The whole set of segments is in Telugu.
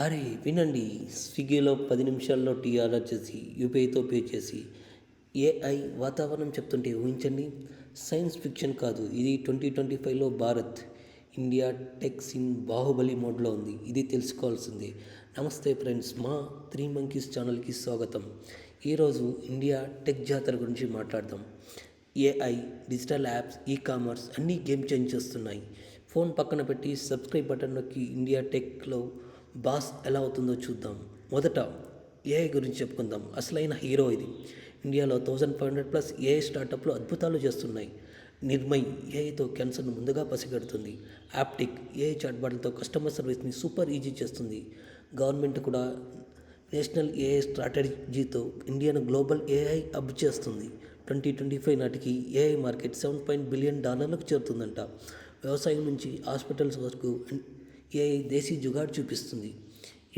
అరే వినండి, స్విగ్గీలో 10 నిమిషాల్లో టీ ఆర్డర్ చేసి యూపీఐతో పే చేసి ఏఐ వాతావరణం చెప్తుంటే ఊహించండి. సైన్స్ ఫిక్షన్ కాదు, ఇది 2025లో Bharat. India tech scene Baahubali మోడ్లో ఉంది. ఇది తెలుసుకోవాల్సిందే. నమస్తే ఫ్రెండ్స్, మా త్రీ మంకీస్ ఛానల్కి స్వాగతం. ఈరోజు ఇండియా టెక్ జాతర గురించి మాట్లాడదాం. AI, digital apps, e commerce అన్నీ గేమ్ చేంజ్ చేస్తున్నాయి. ఫోన్ పక్కన పెట్టి సబ్స్క్రైబ్ బటన్ నొక్కి ఇండియా టెక్లో బాస్ ఎలా అవుతుందో చూద్దాం. మొదట ఏఐ గురించి చెప్పుకుందాం. అసలైన హీరో ఇది. ఇండియాలో 1500+ ఏఐ స్టార్టప్లు అద్భుతాలు చేస్తున్నాయి. నిర్మయ్ ఏఐతో క్యాన్సర్ను ముందుగా పసిగడుతుంది. యాప్టిక్ ఏఐ చాట్బాట్లతో కస్టమర్ సర్వీస్ని సూపర్ ఈజీ చేస్తుంది. గవర్నమెంట్ కూడా నేషనల్ ఏఐ స్ట్రాటజీతో ఇండియాను గ్లోబల్ ఏఐ హబ్ చేస్తుంది. 2025 నాటికి ఏఐ మార్కెట్ $7 బిలియన్ చేరుతుందంట. వ్యవసాయం నుంచి హాస్పిటల్స్ వరకు ఏఐ దేశీ జుగాడు చూపిస్తుంది.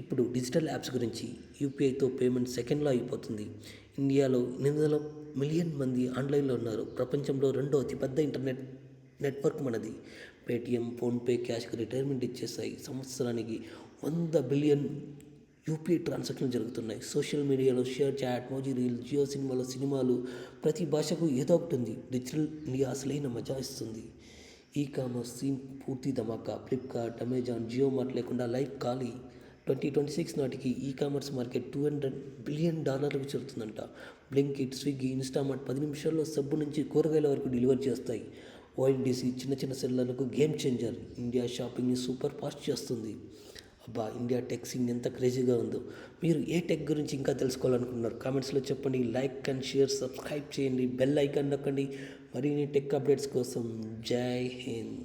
ఇప్పుడు డిజిటల్ యాప్స్ గురించి. యూపీఐతో పేమెంట్ సెకండ్లో అయిపోతుంది. ఇండియాలో 800 మిలియన్ మంది ఆన్లైన్లో ఉన్నారు. ప్రపంచంలో రెండో అతిపెద్ద ఇంటర్నెట్ నెట్వర్క్ మనది. పేటిఎం, ఫోన్పే క్యాష్కి రిటైర్మెంట్ ఇచ్చేస్తాయి. సంవత్సరానికి 100 బిలియన్ యూపీఐ ట్రాన్సాక్షన్లు జరుగుతున్నాయి. సోషల్ మీడియాలో షేర్ చాట్, మోజీ రీల్, జియో సినిమాలు ప్రతి భాషకు ఏదో ఒకటి ఉంది. డిజిటల్ ఇండియా అసలైన మజా ఇస్తుంది. ఈ కామర్స్ సీన్ పూర్తి ధమాకా. ఫ్లిప్కార్ట్, అమెజాన్, జియో మార్ట్ లేకుండా లైఫ్ ఖాళీ. 2026 నాటికి ఈ కామర్స్ మార్కెట్ $200 బిలియన్ చేరుతుందంట. బ్లింకిట్, స్విగ్గీ, ఇన్స్టామార్ట్ 10 నిమిషాల్లో సబ్బు నుంచి కూరగాయల వరకు డెలివరీ చేస్తాయి. ఓఎన్డీసీ చిన్న సెల్లర్లకు గేమ్ చేంజర్. ఇండియా షాపింగ్ని సూపర్ ఫాస్ట్ చేస్తుంది. అబ్బా, ఇండియా టెక్ సీన్ ఎంత క్రేజీగా ఉందో. మీరు ఏ టెక్ గురించి ఇంకా తెలుసుకోవాలనుకుంటున్నారు? కామెంట్స్లో చెప్పండి. లైక్ అండ్ షేర్, సబ్స్క్రైబ్ చేయండి, బెల్ ఐకాన్ నొక్కండి మరిన్ని టెక్ అప్డేట్స్ కోసం. జై హింద్.